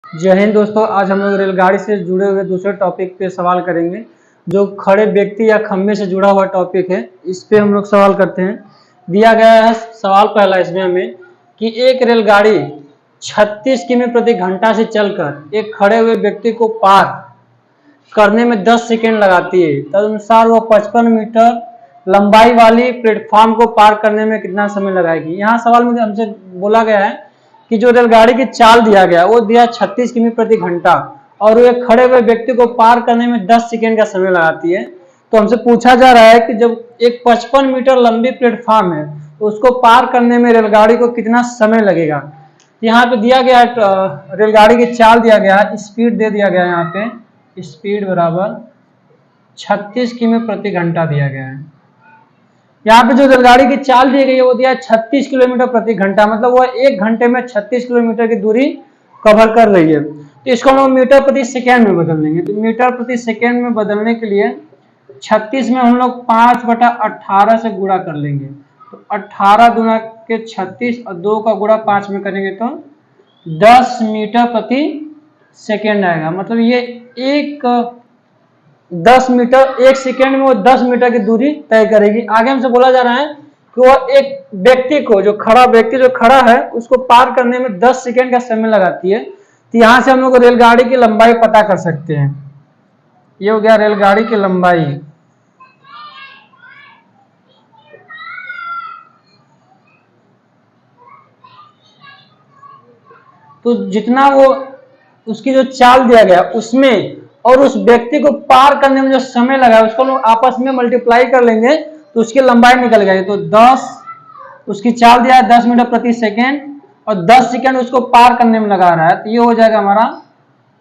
जय हिंद दोस्तों। आज हम लोग रेलगाड़ी से जुड़े हुए दूसरे टॉपिक पे सवाल करेंगे, जो खड़े व्यक्ति या खंभे से जुड़ा हुआ टॉपिक है। इस पे हम लोग सवाल करते हैं। दिया गया है सवाल पहला इसमें हमें कि एक रेलगाड़ी 36 किमी प्रति घंटा से चलकर एक खड़े हुए व्यक्ति को पार करने में 10 सेकेंड लगाती है, तदनुसार वो 55 मीटर लंबाई वाली प्लेटफॉर्म को पार करने में कितना समय लगाएगी। यहाँ सवाल में हमसे बोला गया है कि जो रेलगाड़ी की चाल दिया गया वो दिया 36 किमी प्रति घंटा और वो एक खड़े हुए व्यक्ति को पार करने में 10 सेकेंड का समय लगाती है। तो हमसे पूछा जा रहा है कि जब एक 55 मीटर लंबी प्लेटफॉर्म है तो उसको पार करने में रेलगाड़ी को कितना समय लगेगा। यहाँ पे दिया गया रेलगाड़ी की चाल दिया गया, स्पीड दे दिया गया, यहाँ पे स्पीड बराबर 36 किमी प्रति घंटा दिया गया है। यहाँ पे जो रेलगाड़ी की चाल दी गई है वो दिया 36 किलोमीटर प्रति घंटा, मतलब वो 1 घंटे में 36 किलोमीटर की दूरी कवर कर रही है। तो इसको हम लोग मीटर प्रति सेकेंड में बदल देंगे। तो मीटर प्रति सेकेंड में बदलने के लिए 36 में हम लोग 5/18 से गुणा कर लेंगे। तो 18 दूना के 36 और 2 का गुणा 5 में करेंगे तो 10 मीटर प्रति सेकेंड आएगा। मतलब ये एक 10 मीटर 1 सेकेंड में वो 10 मीटर की दूरी तय करेगी। आगे हमसे बोला जा रहा है कि वो एक व्यक्ति को, जो खड़ा है उसको पार करने में 10 सेकेंड का समय लगाती है। तो यहां से हम लोग रेलगाड़ी की लंबाई पता कर सकते हैं। ये हो गया रेलगाड़ी की लंबाई। तो जितना वो उसकी जो चाल दिया गया उसमें और उस व्यक्ति को पार करने में जो समय लगा उसको लोग आपस में मल्टीप्लाई कर लेंगे तो उसकी लंबाई निकल गई। तो 10 उसकी चाल दिया है 10 मीटर प्रति सेकेंड और 10 सेकेंड उसको पार करने में लगा रहा है। तो ये हो जाएगा हमारा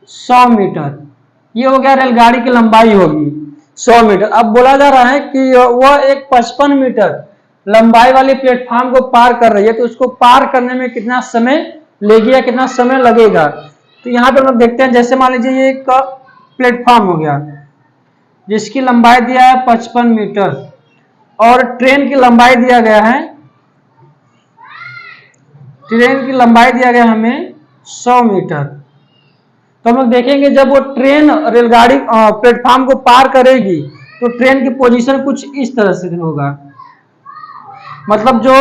100 मीटर। ये हो गया रेलगाड़ी की लंबाई होगी 100 मीटर। अब बोला जा रहा है कि वह एक 55 मीटर लंबाई वाली प्लेटफॉर्म को पार कर रही है, तो उसको पार करने में कितना समय लेगी या कितना समय लगेगा। तो यहाँ पे हम लोग देखते हैं, जैसे मान लीजिए ये एक प्लेटफॉर्म हो गया जिसकी लंबाई दिया है 55 मीटर और ट्रेन की लंबाई दिया गया है, ट्रेन की लंबाई दिया गया हमें 100 मीटर। तो हम लोग देखेंगे जब वो ट्रेन रेलगाड़ी प्लेटफॉर्म को पार करेगी तो ट्रेन की पोजीशन कुछ इस तरह से होगा। मतलब जो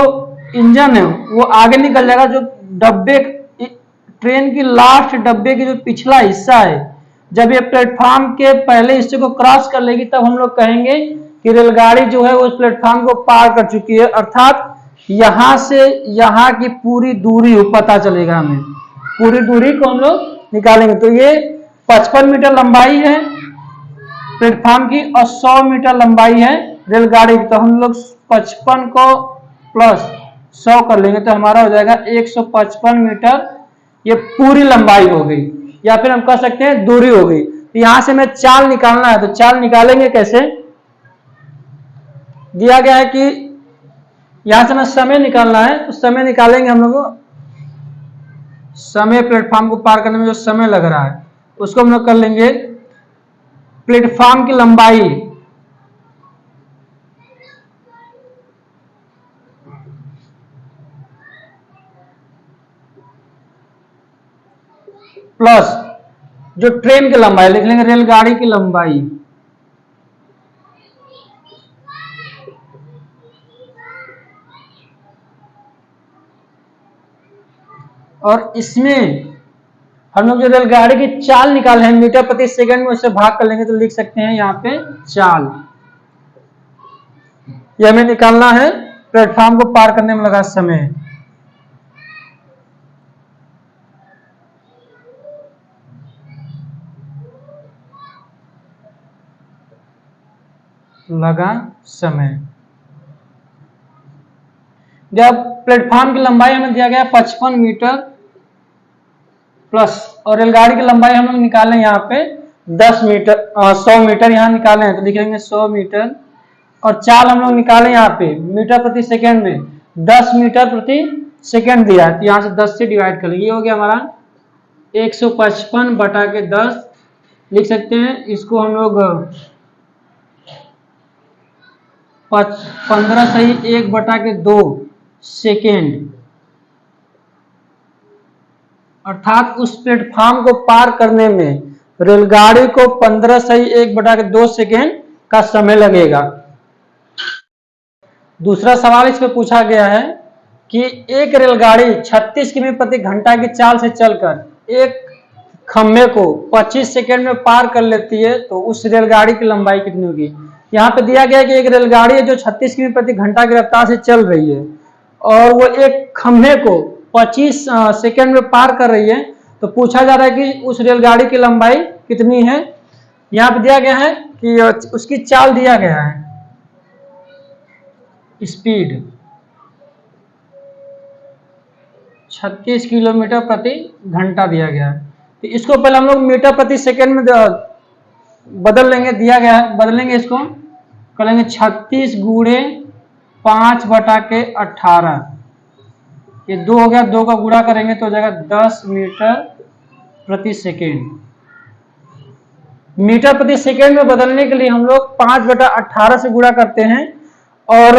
इंजन है वो आगे निकल जाएगा, जो डब्बे ट्रेन की लास्ट डब्बे की जो पिछला हिस्सा है जब ये प्लेटफॉर्म के पहले हिस्से को क्रॉस कर लेगी तब हम लोग कहेंगे कि रेलगाड़ी जो है उस प्लेटफॉर्म को पार कर चुकी है। अर्थात यहां से यहां की पूरी दूरी पता चलेगा, हमें पूरी दूरी को हम लोग निकालेंगे। तो ये 55 मीटर लंबाई है प्लेटफॉर्म की और 100 मीटर लंबाई है रेलगाड़ी की। तो हम लोग 55 को प्लस 100 कर लेंगे तो हमारा हो जाएगा 155 मीटर। ये पूरी लंबाई हो गई, या फिर हम कह सकते हैं दूरी हो गई। तो यहां से हमें चाल निकालना है, तो चाल निकालेंगे कैसे। दिया गया है कि यहां से हमें समय निकालना है, तो समय निकालेंगे हम लोग। समय प्लेटफॉर्म को पार करने में जो समय लग रहा है उसको हम लोग कर लेंगे प्लेटफॉर्म की लंबाई प्लस जो ट्रेन की लंबाई, लिख लेंगे रेलगाड़ी की लंबाई, और इसमें हम लोग जो रेलगाड़ी की चाल निकाले हैं मीटर प्रति सेकंड में उससे भाग कर लेंगे तो लिख सकते हैं यहाँ पे चाल। ये हमें निकालना है प्लेटफॉर्म को पार करने में लगा समय। लगा समय। जब प्लेटफॉर्म की लंबाई हमें दिया गया 55 मीटर प्लस और रेलगाड़ी की लंबाई हम लोग निकालें यहाँ पे 10 मीटर 100 मीटर यहाँ निकाले हैं तो लिख लेंगे 100 मीटर। और चाल हम लोग निकालें यहाँ पे मीटर प्रति सेकेंड में 10 मीटर प्रति सेकेंड दिया है, तो यहाँ से 10 से डिवाइड कर लेंगे। ये हो गया हमारा 155 बटा के 10 लिख सकते हैं। इसको हम लोग 15 सही 1 बटा के 2 सेकेंड अर्थात उस प्लेटफॉर्म को पार करने में रेलगाड़ी को 15 सही 1/2 सेकेंड का समय लगेगा। दूसरा सवाल इस पे पूछा गया है कि एक रेलगाड़ी 36 किमी प्रति घंटा की चाल से चलकर एक खंभे को 25 सेकेंड में पार कर लेती है, तो उस रेलगाड़ी की लंबाई कितनी होगी। यहाँ पे दिया गया है कि एक रेलगाड़ी है जो 36 किमी प्रति घंटा की रफ्तार से चल रही है और वो एक खंभे को 25 सेकेंड में पार कर रही है, तो पूछा जा रहा है कि उस रेलगाड़ी की लंबाई कितनी है। यहाँ पे दिया गया है कि उसकी चाल दिया गया है, स्पीड 36 किलोमीटर प्रति घंटा दिया गया है। तो इसको पहले हम लोग मीटर प्रति सेकेंड में बदल लेंगे, दिया गया है, बदलेंगे इसको, कर लेंगे 36 गुणे 5/18, ये 2 हो गया, 2 का गुणा करेंगे तो हो जाएगा 10 मीटर प्रति सेकेंड। मीटर प्रति सेकेंड में बदलने के लिए हम लोग 5/18 से गुणा करते हैं और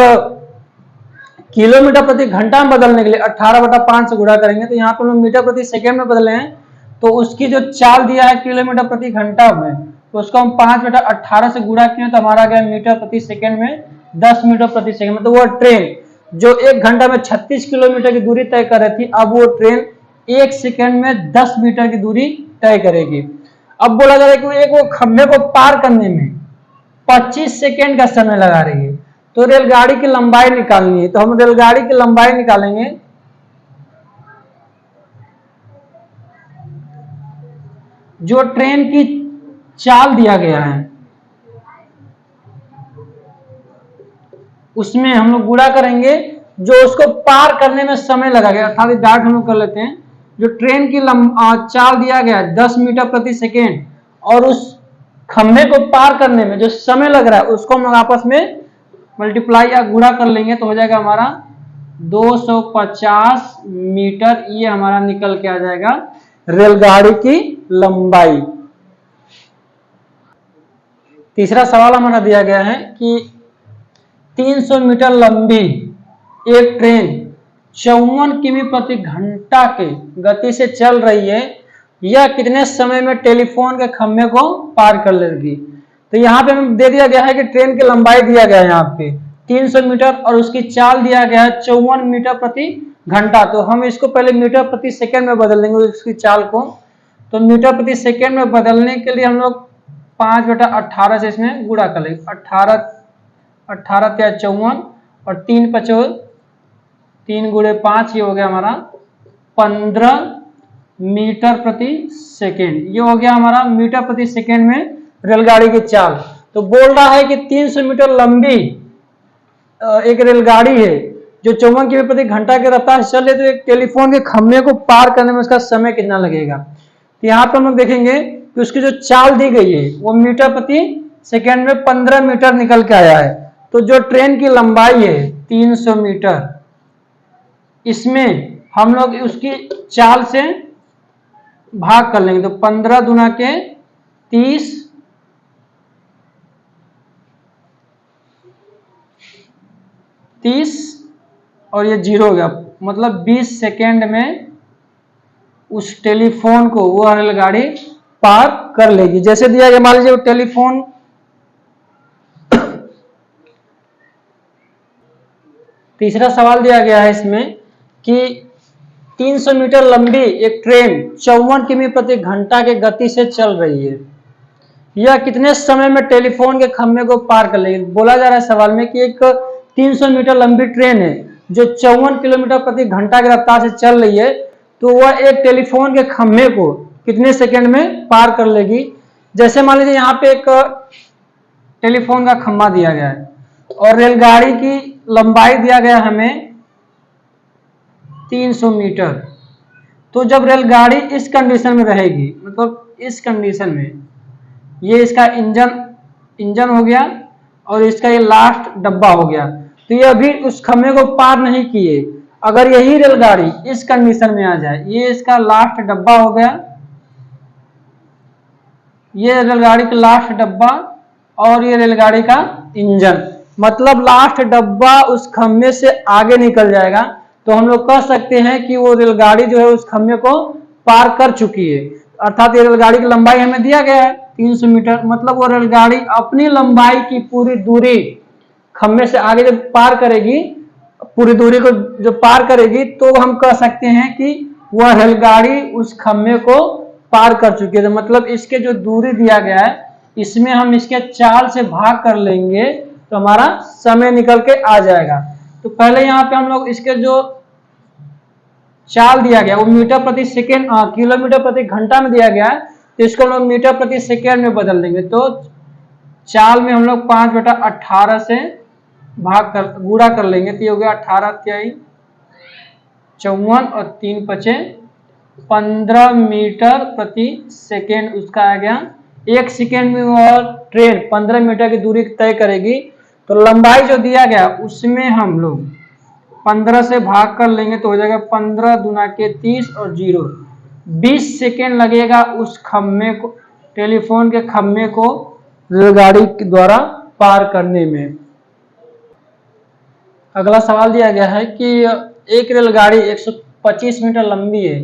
किलोमीटर प्रति घंटा में बदलने के लिए 18/5 से गुणा करेंगे। तो यहाँ पर हम मीटर प्रति सेकेंड में बदले हैं, तो उसकी जो चाल दिया है किलोमीटर प्रति घंटा में, तो उसको हम 5/18 से गुणा किए तो हमारा गया मीटर प्रति सेकेंड में 10 मीटर प्रति सेकेंड में। तो वो ट्रेन जो 1 घंटा में 36 किलोमीटर की दूरी तय कर रही थी, अब वो ट्रेन 1 सेकेंड में 10 मीटर की दूरी तय करेगी। अब बोला जा रहा है कि एक वो खंभे को पार करने में 25 सेकेंड का समय लगा रही है, तो रेलगाड़ी की लंबाई निकालनी है। तो हम रेलगाड़ी की लंबाई निकालेंगे, जो ट्रेन की चाल दिया गया है उसमें हम लोग गुणा करेंगे जो उसको पार करने में समय लगा गया, अर्थात डार्ट हम लोग कर लेते हैं। जो ट्रेन की चाल दिया गया है 10 मीटर प्रति सेकेंड और उस खंभे को पार करने में जो समय लग रहा है उसको हम लोग आपस में मल्टीप्लाई या गुणा कर लेंगे, तो हो जाएगा हमारा 250 मीटर। ये हमारा निकल के आ जाएगा रेलगाड़ी की लंबाई। तीसरा सवाल हमारा दिया गया है कि 300 मीटर लंबी एक ट्रेन 54 किमी प्रति घंटा के गति से चल रही है, यह कितने समय में टेलीफोन के खंभे को पार कर लेगी। तो यहाँ पे हमें दे दिया गया है कि ट्रेन की लंबाई दिया गया है यहाँ पे 300 मीटर और उसकी चाल दिया गया है 54 मीटर प्रति घंटा। तो हम इसको पहले मीटर प्रति सेकेंड में बदल देंगे उसकी चाल को। तो मीटर प्रति सेकेंड में बदलने के लिए हम लोग 5/18 से इसमें गुणा कर लेंगे, 18 या 54 और 3 गुणे 5, ये हो गया हमारा 15 मीटर प्रति सेकेंड। ये हो गया हमारा मीटर प्रति सेकेंड में रेलगाड़ी की चाल। तो बोल रहा है कि 300 मीटर लंबी एक रेलगाड़ी है जो 54 किमी प्रति घंटा की रफ्तार से चल रही है, तो एक टेलीफोन के खंभे को पार करने में उसका समय कितना लगेगा। तो यहाँ पर हम लोग देखेंगे कि उसकी जो चाल दी गई है वो मीटर प्रति सेकेंड में 15 मीटर निकल के आया है। तो जो ट्रेन की लंबाई है 300 मीटर, इसमें हम लोग उसकी चाल से भाग कर लेंगे, तो 15 दूना के 30 और ये 0 हो गया, मतलब 20 सेकेंड में उस टेलीफोन को वो रेलगाड़ी पार कर लेगी। जैसे दिया गया, मान लीजिए टेलीफोन तीसरा सवाल दिया गया है इसमें कि 300 मीटर लंबी एक ट्रेन 54 किमी प्रति घंटा के गति से चल रही है, यह कितने समय में टेलीफोन के खंभे को पार कर लेगी। बोला जा रहा है सवाल में कि एक 300 मीटर लंबी ट्रेन है जो 54 किलोमीटर प्रति घंटा की रफ्तार से चल रही है, तो वह एक टेलीफोन के खंभे को कितने सेकंड में पार कर लेगी। जैसे मान लीजिए यहाँ पे एक टेलीफोन का खंभा दिया गया है और रेलगाड़ी की लंबाई दिया गया हमें 300 मीटर। तो जब रेलगाड़ी इस कंडीशन में रहेगी, मतलब इस कंडीशन में, ये इसका इंजन हो गया और इसका ये लास्ट डब्बा हो गया, तो ये अभी उस खंभे को पार नहीं किए। अगर यही रेलगाड़ी इस कंडीशन में आ जाए, ये इसका लास्ट डब्बा हो गया, ये रेलगाड़ी का लास्ट डब्बा और ये रेलगाड़ी का इंजन, मतलब लास्ट डब्बा उस खंभे से आगे निकल जाएगा, तो हम लोग कह सकते हैं कि वो रेलगाड़ी जो है उस खंभे को पार कर चुकी है। अर्थात ये रेलगाड़ी की लंबाई हमें दिया गया है 300 मीटर, मतलब वो रेलगाड़ी अपनी लंबाई की पूरी दूरी खम्भे से आगे जब पार करेगी, पूरी दूरी को जो पार करेगी, तो हम कह सकते हैं कि वह रेलगाड़ी उस खम्भे को पार कर चुकी है। तो मतलब इसके जो दूरी दिया गया है, इसमें हम इसके चाल से भाग कर लेंगे तो हमारा समय निकल के आ जाएगा। तो पहले यहाँ पे हम लोग इसके जो चाल दिया गया वो मीटर प्रति सेकेंड, किलोमीटर प्रति घंटा में दिया गया है, तो इसको हम लोग मीटर प्रति सेकेंड में बदल देंगे। तो चाल में हम लोग 5/18 से भाग कर गुणा कर लेंगे, तो ये हो गया 18 तिहाई 54 और 3 पचे 15 मीटर प्रति सेकेंड उसका आ गया। एक सेकेंड में और ट्रेन 15 मीटर की दूरी तय करेगी, तो लंबाई जो दिया गया उसमें हम लोग 15 से भाग कर लेंगे, तो हो जाएगा 15 दूना के 30 और 0 20 सेकेंड लगेगा उस खम्भे को, टेलीफोन के खम्भे को रेलगाड़ी के द्वारा पार करने में। अगला सवाल दिया गया है कि एक रेलगाड़ी 125 मीटर लंबी है,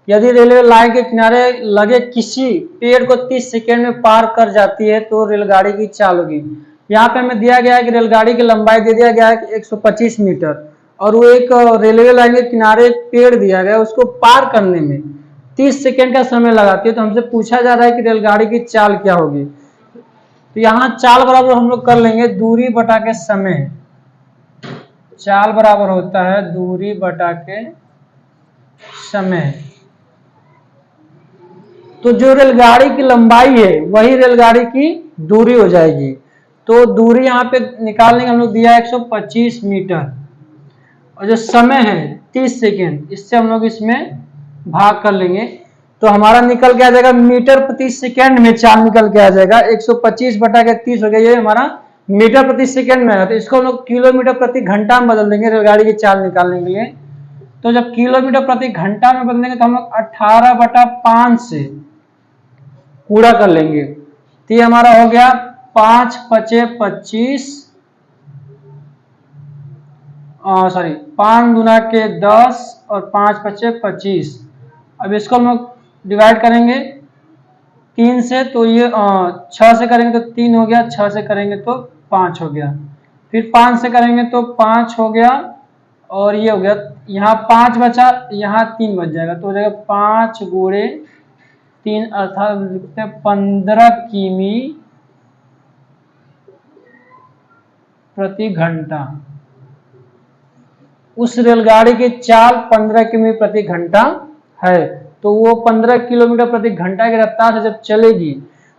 यदि रेलवे लाइन के किनारे लगे किसी पेड़ को 30 सेकेंड में पार कर जाती है तो रेलगाड़ी की चाल होगी। यहाँ पे हमें दिया गया है कि रेलगाड़ी की लंबाई दे दिया गया है कि 125 मीटर, और वो एक रेलवे लाइन के किनारे एक पेड़ दिया गया है, उसको पार करने में 30 सेकेंड का समय लगाती है। तो हमसे पूछा जा रहा है कि रेलगाड़ी की चाल क्या होगी। तो यहाँ चाल बराबर हम लोग कर लेंगे दूरी बटा के समय। चाल बराबर होता है दूरी बटा के समय। तो जो रेलगाड़ी की लंबाई है वही रेलगाड़ी की दूरी हो जाएगी। तो दूरी यहाँ पे निकालने का हम लोग दिया है 125 मीटर, और जो समय है 30 सेकेंड, इससे हम लोग इसमें भाग कर लेंगे, तो हमारा निकल के आ जाएगा मीटर प्रति सेकेंड में चाल निकल के आ जाएगा। 125 बटा के 30 हो गया, ये हमारा मीटर प्रति सेकेंड में है। तो इसको हम लोग किलोमीटर प्रति घंटा में बदल देंगे रेलगाड़ी की चाल निकालने के लिए। तो जब किलोमीटर प्रति घंटा में बदलेंगे तो हम लोग 18/5 से पूरा कर लेंगे, तो ये हमारा हो गया 5 पचे 25, 5 दूना के 10 और 5 पचे 25। अब इसको हम लोग डिवाइड करेंगे 3 से, तो ये 6 से करेंगे तो 3 हो गया, 6 से करेंगे तो 5 हो गया, फिर 5 से करेंगे तो 5 हो गया, और ये हो गया, यहाँ 5 बचा, यहाँ 3 बच जाएगा, तो हो जाएगा 5 गुणे 3 अर्थात 15 किमी प्रति घंटा। उस रेलगाड़ी की चाल 15 किमी प्रति घंटा है, तो वो 15 किलोमीटर प्रति घंटा की रफ्तार से जब चलेगी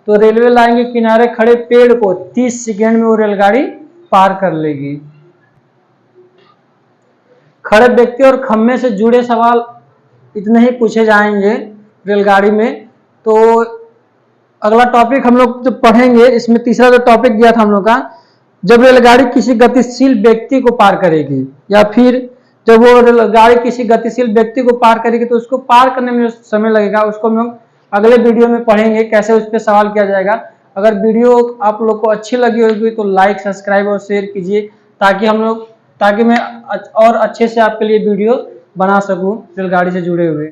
तो रेलवे लाइन के किनारे खड़े पेड़ को 30 सेकेंड में वो रेलगाड़ी पार कर लेगी। खड़े व्यक्ति और खम्भे से जुड़े सवाल इतने ही पूछे जाएंगे रेलगाड़ी में। तो अगला टॉपिक हम लोग जो पढ़ेंगे, इसमें तीसरा जो टॉपिक दिया था हम लोग का, जब रेलगाड़ी किसी गतिशील व्यक्ति को पार करेगी, या फिर जब वो रेलगाड़ी किसी गतिशील व्यक्ति को पार करेगी तो उसको पार करने में समय लगेगा, उसको हम लोग अगले वीडियो में पढ़ेंगे कैसे उस पर सवाल किया जाएगा। अगर वीडियो आप लोग को अच्छी लगी होगी तो लाइक, सब्सक्राइब और शेयर कीजिए, ताकि मैं और अच्छे से आपके लिए वीडियो बना सकूं रेलगाड़ी से जुड़े हुए।